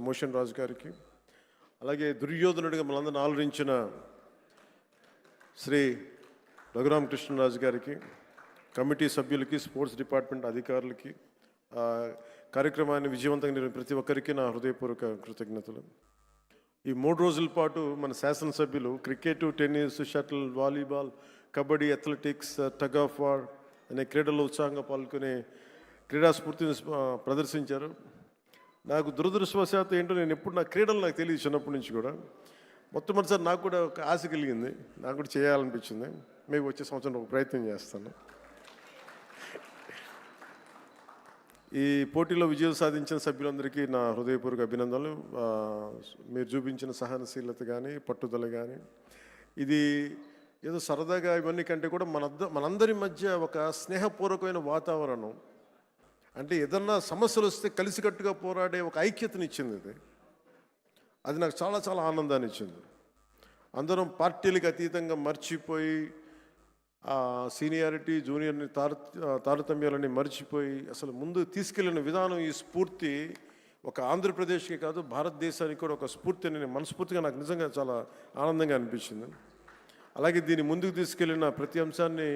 Motion రాజు గారికి, అలాగే దుర్యోధనుడిగా మనందరిని ఆలోచించిన శ్రీ రఘురామకృష్ణరాజు గారికి, కమిటీ సభ్యులకి, స్పోర్ట్స్ డిపార్ట్మెంట్ అధికారులకి, కార్యక్రమాన్ని విజయవంతంగా నిర్వహించిన ప్రతి ఒక్కరికి నా హృదయపూర్వక కృతజ్ఞతలు. ఈ 3 రోజుల పాటు మన శాసనసభ్యులు cricket, tennis, shuttle, volleyball, kabaddi, athletics, tug of war అనే క్రీడల్లో ఉత్సాహంగా పాల్గొనే క్రీడా స్ఫూర్తిని ప్రదర్శించారు. నాకు దురదృష్టవశాత్తు ఏంటో నేను ఎప్పుడు నా క్రీడలు నాకు తెలియదు, చిన్నప్పటి నుంచి కూడా. మొట్టమొదటిసారి నాకు కూడా ఒక ఆశ కలిగింది, నాకు కూడా చేయాలనిపించింది. మేము వచ్చే సంవత్సరం ఒక ప్రయత్నం చేస్తాను. ఈ పోటీలో విజయం సాధించిన సభ్యులందరికీ నా హృదయపూర్వక అభినందనలు. మీరు చూపించిన సహనశీలత కానీ, పట్టుదల కానీ, ఇది ఏదో సరదాగా ఇవన్నీ కంటే కూడా మనందరి మధ్య ఒక స్నేహపూర్వకమైన వాతావరణం, అంటే ఏదన్నా సమస్యలు వస్తే కలిసికట్టుగా పోరాడే ఒక ఐక్యతనిచ్చింది. అది నాకు చాలా చాలా ఆనందాన్ని ఇచ్చింది. అందరం పార్టీలకు అతీతంగా మర్చిపోయి, సీనియారిటీ జూనియర్ని తారతమ్యాలని మర్చిపోయి అసలు ముందు తీసుకెళ్లిన విధానం, ఈ స్ఫూర్తి ఒక ఆంధ్రప్రదేశ్కి కాదు, భారతదేశానికి కూడా ఒక స్ఫూర్తి అని మనస్ఫూర్తిగా నాకు నిజంగా చాలా ఆనందంగా అనిపించింది. అలాగే దీన్ని ముందుకు తీసుకెళ్లిన ప్రతి అంశాన్ని,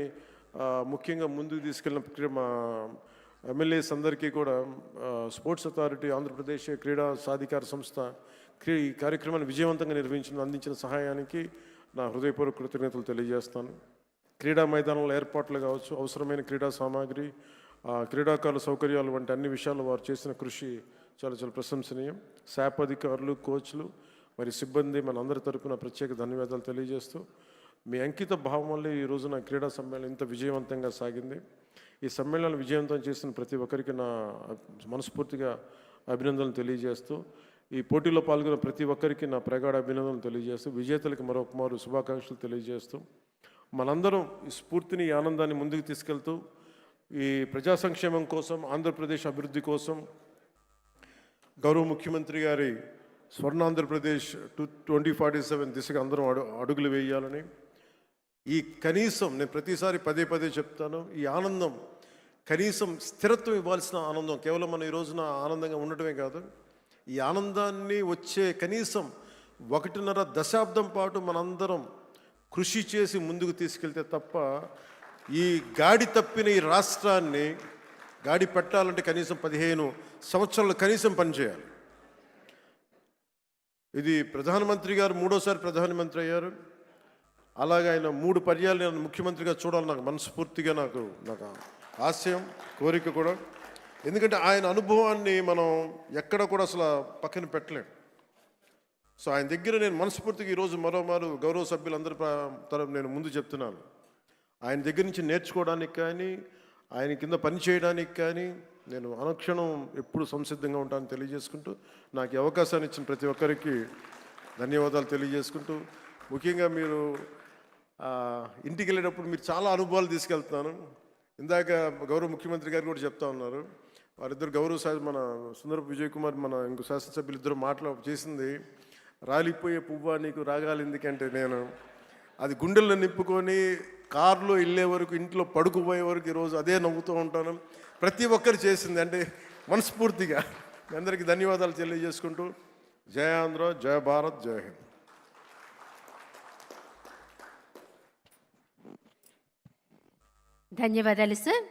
ముఖ్యంగా ముందుకు తీసుకెళ్లిన మా ఎమ్మెల్యేస్ అందరికీ కూడా, స్పోర్ట్స్ అథారిటీ, ఆంధ్రప్రదేశ్ క్రీడా సాధికార సంస్థ ఈ కార్యక్రమాన్ని విజయవంతంగా అందించిన సహాయానికి నా హృదయపూర్వక కృతజ్ఞతలు తెలియజేస్తాను. క్రీడా మైదానంలో ఏర్పాట్లు కావచ్చు, అవసరమైన క్రీడా సామాగ్రి, క్రీడాకారుల సౌకర్యాలు వంటి అన్ని విషయాల్లో వారు చేసిన కృషి చాలా చాలా ప్రశంసనీయం. శాప్ అధికారులు, కోచ్లు, మరి సిబ్బంది మన అందరి తరపున ప్రత్యేక ధన్యవాదాలు తెలియజేస్తూ, మీ అంకిత భావం వల్ల ఈ రోజున క్రీడా సమ్మేళనం ఇంత విజయవంతంగా సాగింది. ఈ సమ్మేళనాన్ని విజయవంతం చేసిన ప్రతి ఒక్కరికి నా మనస్ఫూర్తిగా అభినందనలు తెలియజేస్తూ, ఈ పోటీలో పాల్గొన్న ప్రతి ఒక్కరికి నా ప్రగాఢ అభినందనలు తెలియజేస్తూ, విజేతలకు మరొకమారు శుభాకాంక్షలు తెలియజేస్తూ, మనందరం ఈ స్ఫూర్తిని, ఈ ఆనందాన్ని ముందుకు తీసుకెళ్తూ, ఈ ప్రజా సంక్షేమం కోసం, ఆంధ్రప్రదేశ్ అభివృద్ధి కోసం, గౌరవ ముఖ్యమంత్రి గారి స్వర్ణాంధ్రప్రదేశ్ 2047 దిశగా అందరం అడుగులు వేయాలని, ఈ కనీసం నేను ప్రతిసారి పదే పదే చెప్తాను, ఈ ఆనందం కనీసం స్థిరత్వం ఇవ్వాల్సిన ఆనందం, కేవలం మనం ఈ రోజున ఆనందంగా ఉండటమే కాదు, ఈ ఆనందాన్ని వచ్చే కనీసం 1.5 దశాబ్దం పాటు మనందరం కృషి చేసి ముందుకు తీసుకెళ్తే తప్ప, ఈ గాడి తప్పిన ఈ రాష్ట్రాన్ని గాడి పెట్టాలంటే కనీసం 15 సంవత్సరాలు కనీసం పనిచేయాలి. ఇది ప్రధానమంత్రి గారు 3వసారి ప్రధానమంత్రి అయ్యారు. అలాగే ఆయన 3 పర్యాలు నేను ముఖ్యమంత్రిగా చూడాలి, నాకు మనస్ఫూర్తిగా నాకు ఆశయం, కోరిక కూడా. ఎందుకంటే ఆయన అనుభవాన్ని మనం ఎక్కడ కూడా అసలు పక్కన పెట్టలేం. సో ఆయన దగ్గర నేను మనస్ఫూర్తిగా ఈరోజు మరోమారు గౌరవ సభ్యులందరి తరపు నేను ముందు చెప్తున్నాను, ఆయన దగ్గర నుంచి నేర్చుకోవడానికి కానీ, ఆయన కింద పని చేయడానికి కానీ నేను అనుక్షణం ఎప్పుడు సంసిద్ధంగా ఉంటానని తెలియజేసుకుంటూ, నాకు ఈ అవకాశాన్ని ఇచ్చిన ప్రతి ఒక్కరికి ధన్యవాదాలు తెలియజేసుకుంటూ, ముఖ్యంగా మీరు ఇంటికి వెళ్ళేటప్పుడు మీరు చాలా అనుభవాలు తీసుకెళ్తున్నాను. ఇందాక గౌరవ ముఖ్యమంత్రి గారు కూడా చెప్తా ఉన్నారు, వారిద్దరు గౌరవ మన సుందరపు విజయ్ కుమార్, మన ఇంకో శాసనసభ్యులు ఇద్దరు చేసింది, రాలిపోయే పువ్వా నీకు రాగాలి ఎందుకంటే, నేను అది గుండెల్లో నింపుకొని కారులో వెళ్ళే వరకు, ఇంట్లో పడుకుపోయే వరకు ఈరోజు అదే నవ్వుతూ ఉంటాను. ప్రతి ఒక్కరు చేసింది, అంటే మనస్ఫూర్తిగా మీ అందరికీ ధన్యవాదాలు తెలియజేసుకుంటూ, జయ ఆంధ్ర, జయ భారత్, జయ హింద్. ధన్యవాదాలు సార్.